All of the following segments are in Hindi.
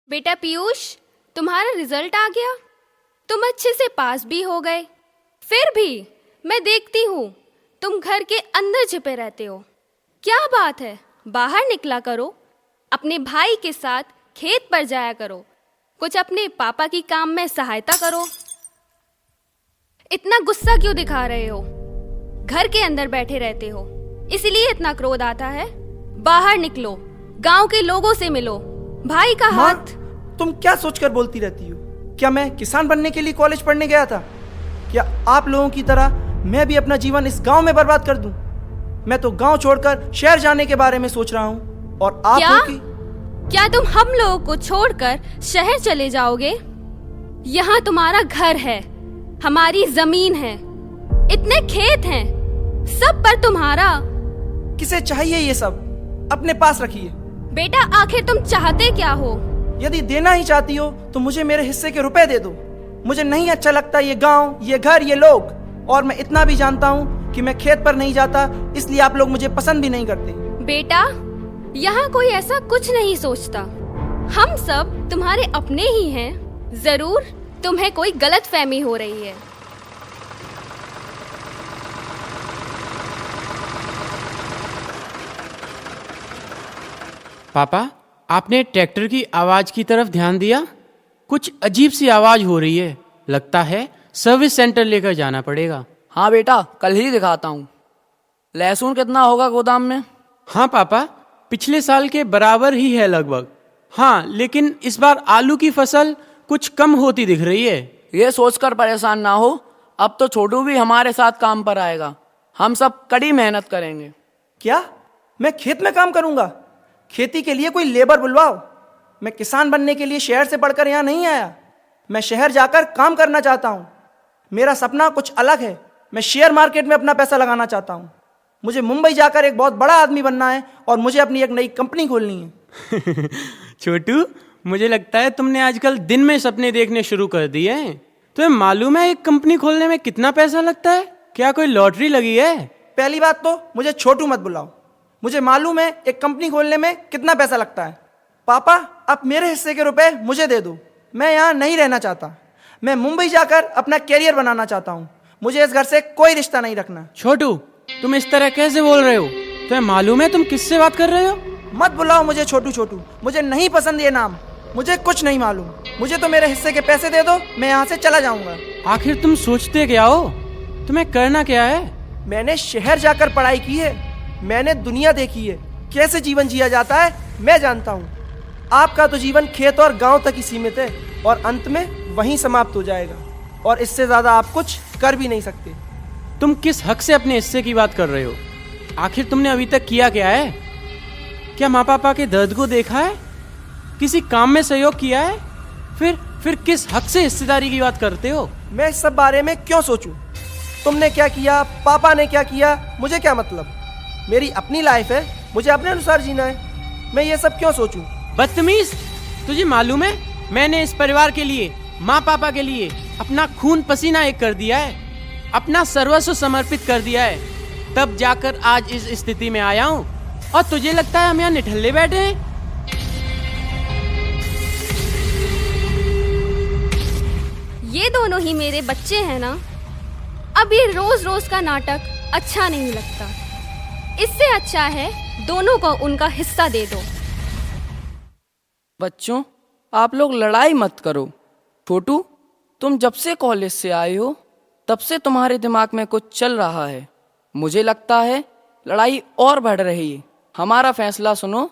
बेटा पीयूष, तुम्हारा रिजल्ट आ गया। तुम अच्छे से पास भी हो गए। फिर भी मैं देखती हूँ तुम घर के अंदर छिपे रहते हो। क्या बात है, बाहर निकला करो, अपने भाई के साथ खेत पर जाया करो, कुछ अपने पापा की काम में सहायता करो। इतना गुस्सा क्यों दिखा रहे हो? घर के अंदर बैठे रहते हो, इसलिए इतना क्रोध आता है। बाहर निकलो, गांव के लोगों से मिलो, भाई का हाथ। तुम क्या सोचकर बोलती रहती हो? क्या मैं किसान बनने के लिए कॉलेज पढ़ने गया था? क्या आप लोगों की तरह मैं भी अपना जीवन इस गांव में बर्बाद कर दूं? मैं तो गांव छोड़कर शहर जाने के बारे में सोच रहा हूं। और आप क्या तुम हम लोगों को छोड़कर शहर चले जाओगे? यहाँ तुम्हारा घर है, हमारी जमीन है, इतने खेत हैं, सब पर तुम्हारा। किसे चाहिए ये सब? अपने पास रखिए। बेटा आखिर तुम चाहते क्या हो? यदि देना ही चाहती हो तो मुझे मेरे हिस्से के रुपए दे दो। मुझे नहीं अच्छा लगता ये गांव, ये घर, ये लोग। और मैं इतना भी जानता हूँ कि मैं खेत पर नहीं जाता, इसलिए आप लोग मुझे पसंद भी नहीं करते। बेटा यहाँ कोई ऐसा कुछ नहीं सोचता, हम सब तुम्हारे अपने ही हैं। जरूर तुम्हें कोई गलत फहमी हो रही है। पापा, आपने ट्रैक्टर की आवाज की तरफ ध्यान दिया? कुछ अजीब सी आवाज हो रही है, लगता है सर्विस सेंटर लेकर जाना पड़ेगा। हाँ बेटा, कल ही दिखाता हूँ। लहसुन कितना होगा गोदाम में? हाँ पापा, पिछले साल के बराबर ही है लगभग। हाँ, लेकिन इस बार आलू की फसल कुछ कम होती दिख रही है। ये सोचकर परेशान ना हो, अब तो छोटू भी हमारे साथ काम पर आएगा। हम सब कड़ी मेहनत करेंगे। क्या मैं खेत में काम करूंगा? खेती के लिए कोई लेबर बुलवाओ। मैं किसान बनने के लिए शहर से पढ़कर यहाँ नहीं आया। मैं शहर जाकर काम करना चाहता हूँ। मेरा सपना कुछ अलग है। मैं शेयर मार्केट में अपना पैसा लगाना चाहता हूँ। मुझे मुंबई जाकर एक बहुत बड़ा आदमी बनना है और मुझे अपनी एक नई कंपनी खोलनी है। छोटू, मुझे लगता है तुमने आजकल दिन में सपने देखने शुरू कर दिए हैं। तुम्हें मालूम है एक कंपनी खोलने में कितना पैसा लगता है? क्या कोई लॉटरी लगी है? पहली बात तो मुझे छोटू मत बुलाओ। मुझे मालूम है एक कंपनी खोलने में कितना पैसा लगता है। पापा, आप मेरे हिस्से के रुपए मुझे दे दो। मैं यहाँ नहीं रहना चाहता। मैं मुंबई जाकर अपना कैरियर बनाना चाहता हूँ। मुझे इस घर से कोई रिश्ता नहीं रखना। छोटू, तुम इस तरह कैसे बोल रहे हो? तुम्हें मालूम है तुम किससे बात कर रहे हो? मत बुलाओ मुझे छोटू छोटू। मुझे नहीं पसंद ये नाम। मुझे कुछ नहीं मालूम। मुझे तो मेरे हिस्से के पैसे दे दो, मैं यहाँ से चला जाऊंगा। आखिर तुम सोचते क्या हो? तुम्हें करना क्या है? मैंने शहर जाकर पढ़ाई की है। मैंने दुनिया देखी है, कैसे जीवन जिया जाता है मैं जानता हूँ। आपका तो जीवन खेत और गांव तक ही सीमित है और अंत में वहीं समाप्त हो जाएगा, और इससे ज्यादा आप कुछ कर भी नहीं सकते। तुम किस हक से अपने हिस्से की बात कर रहे हो? आखिर तुमने अभी तक किया क्या है? क्या माँ पापा के दर्द को देखा है? किसी काम में सहयोग किया है? फिर किस हक से हिस्सेदारी की बात करते हो? मैं इस सब बारे में क्यों सोचूं? तुमने क्या किया, पापा ने क्या किया, मुझे क्या मतलब? मेरी अपनी लाइफ है, मुझे अपने अनुसार जीना है। मैं ये सब क्यों सोचूं? बदतमीज, तुझे मालूम है मैंने इस परिवार के लिए, माँ पापा के लिए अपना खून पसीना एक कर दिया है, अपना सर्वस्व समर्पित कर दिया है, तब जाकर आज इस स्थिति में आया हूँ। और तुझे लगता है हम यहाँ निठल्ले बैठे हैं? ये दोनों ही मेरे बच्चे हैं ना। अब ये रोज रोज का नाटक अच्छा नहीं लगता। इससे अच्छा है दोनों को उनका हिस्सा दे दो। बच्चों, आप लोग लड़ाई मत करो। छोटू, तुम जब से कॉलेज से आए हो तब से तुम्हारे दिमाग में कुछ चल रहा है। मुझे लगता है लड़ाई और बढ़ रही है। हमारा फैसला सुनो,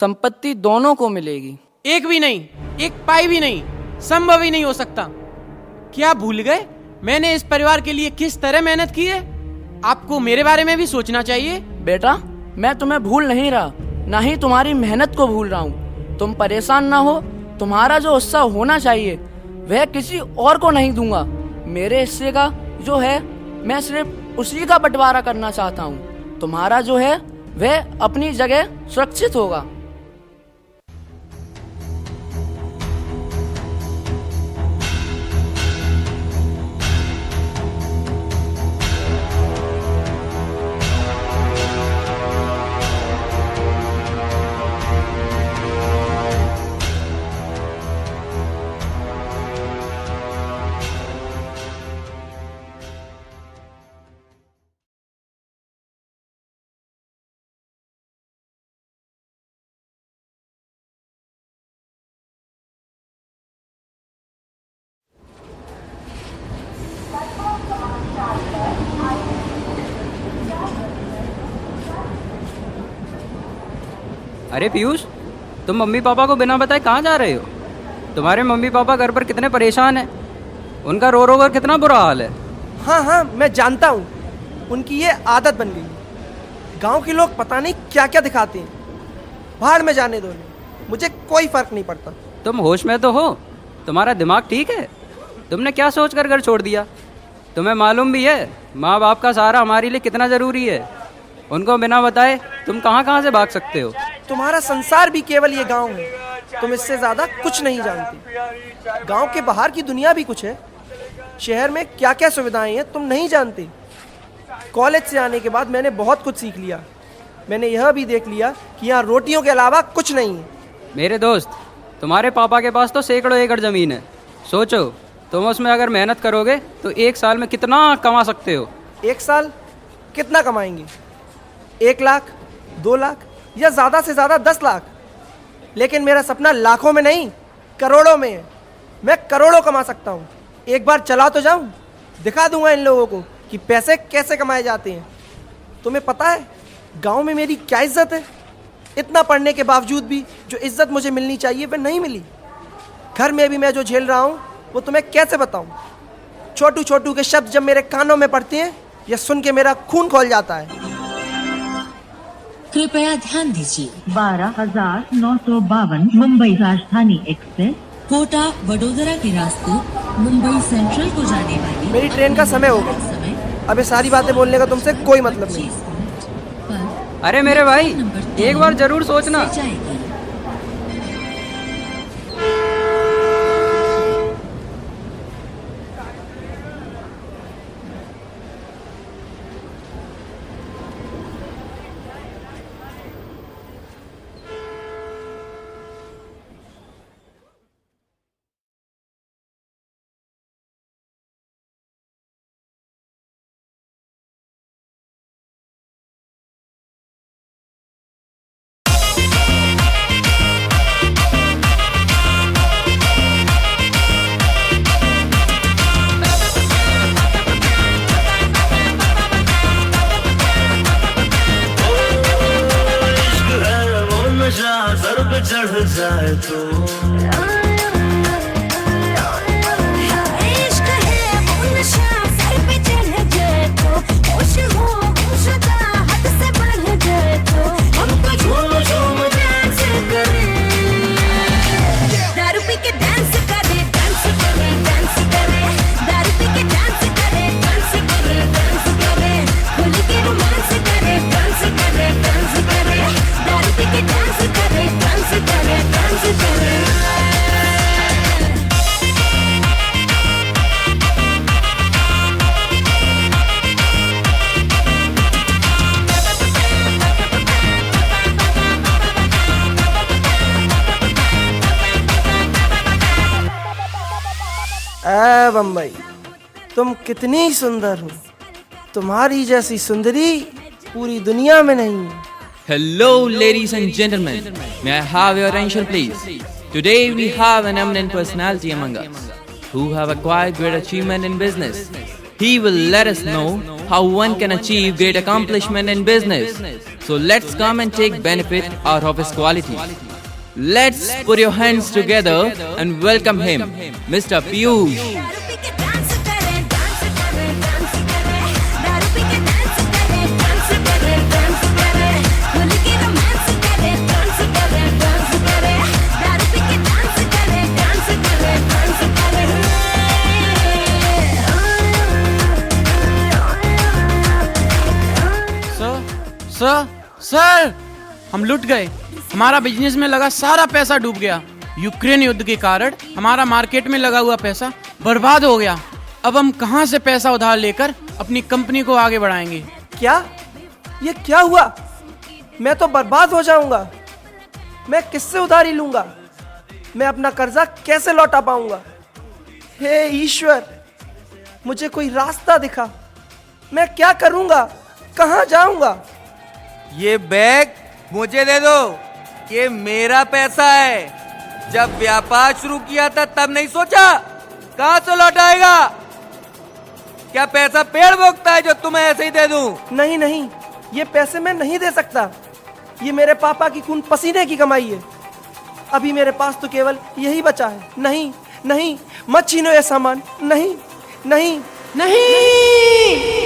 संपत्ति दोनों को मिलेगी। एक भी नहीं, एक पाई भी नहीं, संभव ही नहीं हो सकता। क्या भूल गए मैंने इस परिवार के लिए किस तरह मेहनत की है? आपको मेरे बारे में भी सोचना चाहिए। बेटा, मैं तुम्हें भूल नहीं रहा, ना ही तुम्हारी मेहनत को भूल रहा हूँ। तुम परेशान ना हो। तुम्हारा जो हिस्सा होना चाहिए वह किसी और को नहीं दूंगा। मेरे हिस्से का जो है मैं सिर्फ उसी का बंटवारा करना चाहता हूँ। तुम्हारा जो है वह अपनी जगह सुरक्षित होगा। अरे पीयूष, तुम मम्मी पापा को बिना बताए कहाँ जा रहे हो? तुम्हारे मम्मी पापा घर पर कितने परेशान हैं। उनका रो रो कर कितना बुरा हाल है। हाँ हाँ, मैं जानता हूँ, उनकी ये आदत बन गई। गांव के लोग पता नहीं क्या क्या दिखाते हैं। भाड़ में जाने दो इन्हें, मुझे कोई फर्क नहीं पड़ता। तुम होश में तो हो? तुम्हारा दिमाग ठीक है? तुमने क्या सोच कर घर छोड़ दिया? तुम्हें मालूम भी है माँ बाप का सहारा हमारे लिए कितना ज़रूरी है। उनको बिना बताए तुम कहाँ कहाँ से भाग सकते हो। तुम्हारा संसार भी केवल ये गांव है, तुम इससे ज्यादा कुछ नहीं जानते। गांव के बाहर की दुनिया भी कुछ है। शहर में क्या क्या सुविधाएं हैं तुम नहीं जानते। कॉलेज से आने के बाद मैंने बहुत कुछ सीख लिया। मैंने यह भी देख लिया कि यहाँ रोटियों के अलावा कुछ नहीं है। मेरे दोस्त, तुम्हारे पापा के पास तो सैकड़ों एकड़ ज़मीन है। सोचो, तुम उसमें अगर मेहनत करोगे तो एक साल में कितना कमा सकते हो। एक साल कितना कमाएंगे? 1 लाख, 2 लाख या ज़्यादा से ज़्यादा 10 लाख। लेकिन मेरा सपना लाखों में नहीं, करोड़ों में है। मैं करोड़ों कमा सकता हूँ। एक बार चला तो जाऊँ, दिखा दूंगा इन लोगों को कि पैसे कैसे कमाए जाते हैं। तुम्हें पता है गांव में मेरी क्या इज्जत है? इतना पढ़ने के बावजूद भी जो इज्जत मुझे मिलनी चाहिए वह नहीं मिली। घर में भी मैं जो झेल रहा हूँ वो तुम्हें कैसे बताऊँ। छोटू छोटू के शब्द जब मेरे कानों में पड़ते हैं, यह सुन के मेरा खून खौल जाता है। कृपया ध्यान दीजिए, 12,952 मुंबई राजधानी एक्सप्रेस कोटा वडोदरा के रास्ते मुंबई सेंट्रल को जाने वाली मेरी ट्रेन का समय हो गया। समय अब ये सारी बातें बोलने का तुमसे कोई मतलब नहीं। 25 मिनट पर अरे मेरे भाई, एक बार ज़रूर सोचना। जाएगी। चढ़ जाए तो इश्क है वो नशा सर पे चढ़ जाए तो, होश हो होशदा हद से बढ़ जाए तो, हमको झूम झूम डांस करे, दारू पी के डांस करे, डांस करे, डांस करे, दारू पी के डांस करे, डांस करे, डांस करे, खुल के रोमांस करे, डांस करे, डांस करे, दारू पी के डांस करे, डांस करे, डांस करे। ऐ बम्बई, तुम कितनी सुंदर हो। तुम्हारी जैसी सुंदरी पूरी दुनिया में नहीं है। Hello, ladies and gentlemen. May I have your attention, please? Today we have an eminent personality among us who have acquired great achievement in business. He will let us know how one can achieve great accomplishment in business. So let's come and take benefit out of his qualities. Let's put your hands together and welcome him, Mr. Piyush. दारू पी के डांस करे, डांस करे, डांस करे, दारू पी के डांस करे, डांस करे, डांस करे, खुल के रोमांस करे, डांस करे, डांस करे, दारू पी के डांस करे, डांस करे, डांस करे। सर, हम लुट गए। हमारा बिजनेस में लगा सारा पैसा डूब गया। यूक्रेन युद्ध के कारण हमारा मार्केट में लगा हुआ पैसा बर्बाद हो गया। अब हम कहां से पैसा उधार लेकर अपनी कंपनी को आगे बढ़ाएंगे? क्या? ये क्या हुआ? मैं तो बर्बाद हो जाऊंगा। मैं किससे उधारी लूंगा? मैं अपना कर्जा कैसे लौटा पाऊंगा? हे ईश्वर, मुझे कोई रास्ता दिखा। मैं क्या करूंगा? कहां जाऊंगा? ये बैग मुझे दे दो, ये मेरा पैसा है। जब व्यापार शुरू किया था तब नहीं सोचा कहां से लौटाएगा? क्या पैसा पेड़ भोगता है जो तुम्हें ऐसे ही दे दूं? नहीं नहीं, ये पैसे मैं नहीं दे सकता। ये मेरे पापा की खून पसीने की कमाई है। अभी मेरे पास तो केवल यही बचा है। नहीं नहीं, मत छीनो ये सामान। नहीं नहीं नहीं।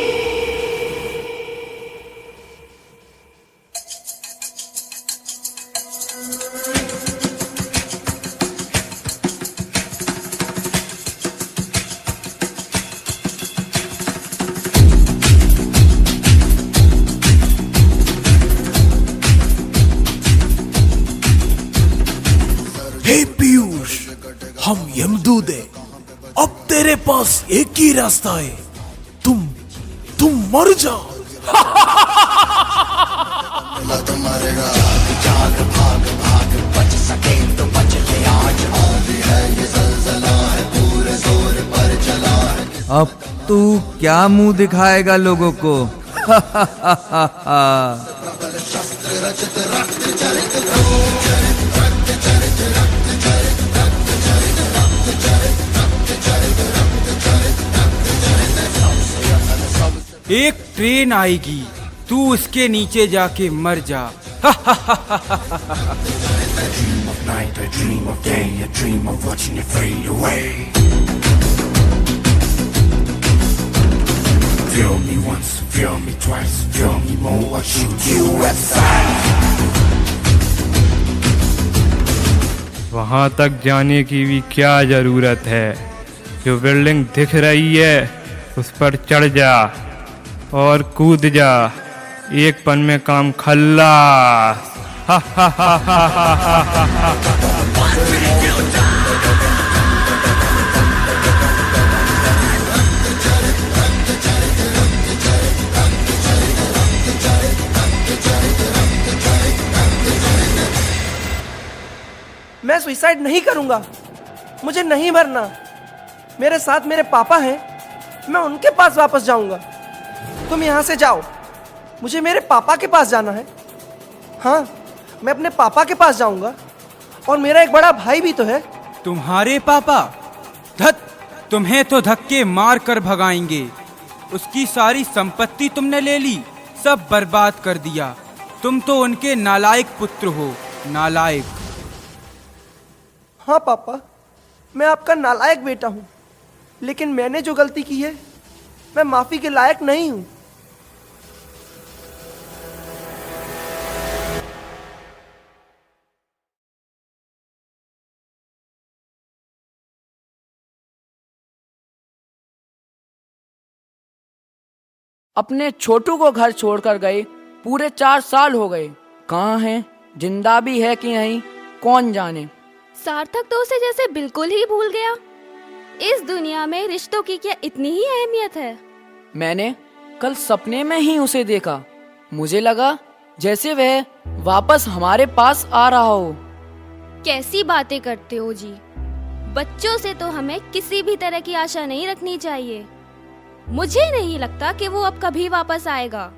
हे पीयूष, हम यमदूत हैं। अब तेरे पास एक ही रास्ता है, तुम मर जाओ। अब तू क्या मुंह दिखाएगा लोगों को? एक ट्रेन आएगी, तू उसके नीचे जाके मर जा। वहां तक जाने की भी क्या जरूरत है? जो बिल्डिंग दिख रही है उस पर चढ़ जा और कूद जा। एक पल में काम खल्लास। मैं सुसाइड नहीं करूंगा। मुझे नहीं मरना। मेरे साथ मेरे पापा हैं, मैं उनके पास वापस जाऊंगा। तुम यहां से जाओ, मुझे मेरे पापा के पास जाना है। हाँ, मैं अपने पापा के पास जाऊंगा। और मेरा एक बड़ा भाई भी तो है। तुम्हारे पापा? धत, तुम्हें तो धक्के मार कर भगाएंगे। उसकी सारी संपत्ति तुमने ले ली, सब बर्बाद कर दिया। तुम तो उनके नालायक पुत्र हो, नालायक। हाँ पापा, मैं आपका नालायक बेटा हूं, लेकिन मैंने जो गलती की है, मैं माफी के लायक नहीं हूं। अपने छोटू को घर छोड़कर गए पूरे 4 साल हो गए। कहाँ हैं? जिंदा भी है कि नहीं, कौन जाने। सार्थक तो उसे जैसे बिल्कुल ही भूल गया। इस दुनिया में रिश्तों की क्या इतनी ही अहमियत है? मैंने कल सपने में ही उसे देखा। मुझे लगा जैसे वह वापस हमारे पास आ रहा हो। कैसी बातें करते हो जी। बच्चों से तो हमें किसी भी तरह की आशा नहीं रखनी चाहिए। मुझे नहीं लगता कि वो अब कभी वापस आएगा।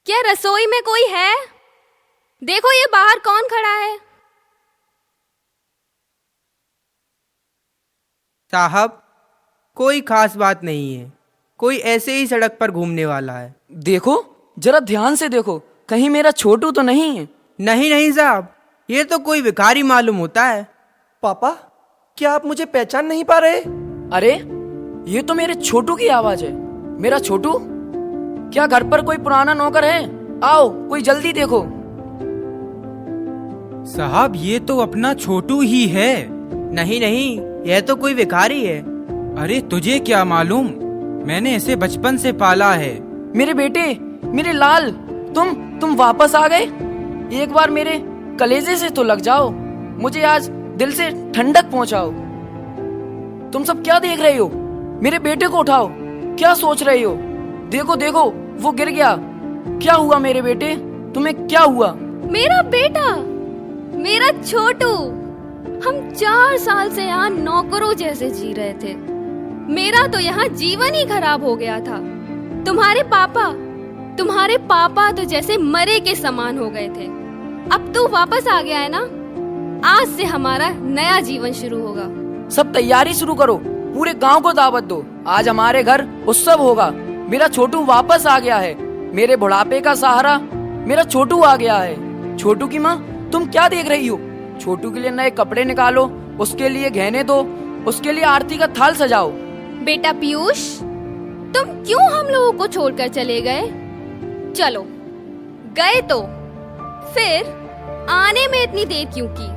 क्या रसोई में कोई है? देखो ये बाहर कौन खड़ा है? साहब, कोई खास बात नहीं है। कोई ऐसे ही सड़क पर घूमने वाला है। देखो, जरा ध्यान से देखो, कहीं मेरा छोटू तो नहीं है। नहीं नहीं साहब, ये तो कोई भिखारी मालूम होता है। पापा, क्या आप मुझे पहचान नहीं पा रहे? अरे, ये तो मेरे छोटू की आवाज है। मेरा छोटू? क्या घर पर कोई पुराना नौकर है? आओ, कोई जल्दी देखो। साहब, ये तो अपना छोटू ही है। नहीं नहीं, यह तो कोई भिखारी है। अरे तुझे क्या मालूम, मैंने इसे बचपन से पाला है। मेरे बेटे, मेरे लाल, तुम वापस आ गए। एक बार मेरे कलेजे से तो लग जाओ, मुझे आज दिल से ठंडक पहुंचाओ। तुम सब क्या देख रहे हो? मेरे बेटे को उठाओ। क्या सोच रहे हो? देखो देखो, वो गिर गया। क्या हुआ मेरे बेटे? तुम्हें क्या हुआ? मेरा बेटा, मेरा छोटू। हम 4 साल से यहाँ नौकरों जैसे जी रहे थे। मेरा तो यहाँ जीवन ही खराब हो गया था। तुम्हारे पापा तो जैसे मरे के समान हो गए थे। अब तू वापस आ गया है ना? आज से हमारा नया जीवन शुरू होगा। सब तैयारी शुरू करो, पूरे गांव को दावत दो। आज हमारे घर उत्सव होगा। मेरा छोटू वापस आ गया है। मेरे बुढ़ापे का सहारा मेरा छोटू आ गया है। छोटू की माँ, तुम क्या देख रही हो? छोटू के लिए नए कपड़े निकालो, उसके लिए गहने दो, उसके लिए आरती का थाल सजाओ। बेटा पीयूष, तुम क्यों हम लोगों को छोड़कर चले गए? चलो, गए तो फिर आने में इतनी देर क्यों की?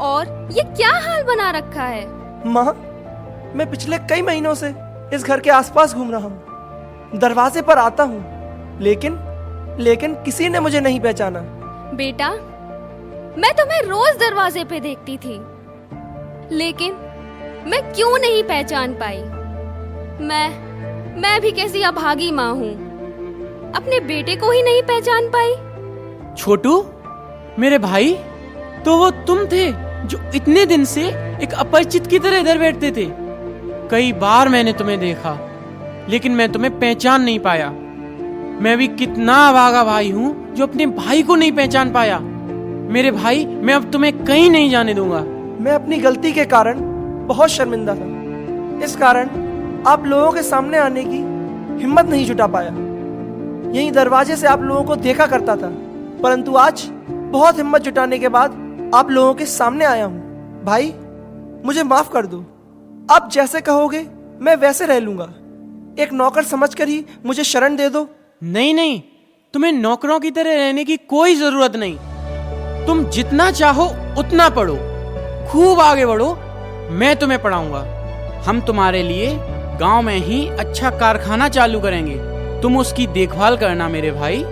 और ये क्या हाल बना रखा है? माँ, मैं पिछले कई महीनों से इस घर के आसपास घूम रहा हूँ। दरवाजे पर आता हूँ, लेकिन किसी ने मुझे नहीं पहचाना। बेटा, मैं तुम्हें रोज दरवाजे पे देखती थी, लेकिन मैं क्यों नहीं पहचान पाई? मैं भी कैसी अभागी माँ हूँ, अपने बेटे को ही नहीं पहचान पाई। छोटू, मेरे भाई, तो वो तुम थे जो इतने दिन से एक अपरिचित की तरह इधर बैठते थे। कई बार मैंने तुम्हें देखा, लेकिन मैं तुम्हें पहचान नहीं पाया। मैं भी कितना अभागा भाई हूँ जो अपने भाई को नहीं पहचान पाया। मेरे भाई, मैं अब तुम्हें कहीं नहीं जाने दूंगा। मैं अपनी गलती के कारण बहुत शर्मिंदा था। इस कारण आप लोगों के सामने आने की हिम्मत नहीं जुटा पाया। यहीं दरवाजे से आप लोगों को देखा करता था, परंतु आज बहुत हिम्मत जुटाने के बाद आप लोगों के सामने आया हूँ। भाई, मुझे माफ कर दो। आप जैसे कहोगे मैं वैसे रह लूंगा। एक नौकर समझकर ही मुझे शरण दे दो। नहीं, तुम्हें नौकरों की तरह रहने की कोई जरूरत नहीं। तुम जितना चाहो उतना पढ़ो, खूब आगे बढ़ो, मैं तुम्हें पढ़ाऊंगा। हम तुम्हारे लिए गांव में ही अच्छा कारखाना चालू करेंगे, तुम उसकी देखभाल करना मेरे भाई।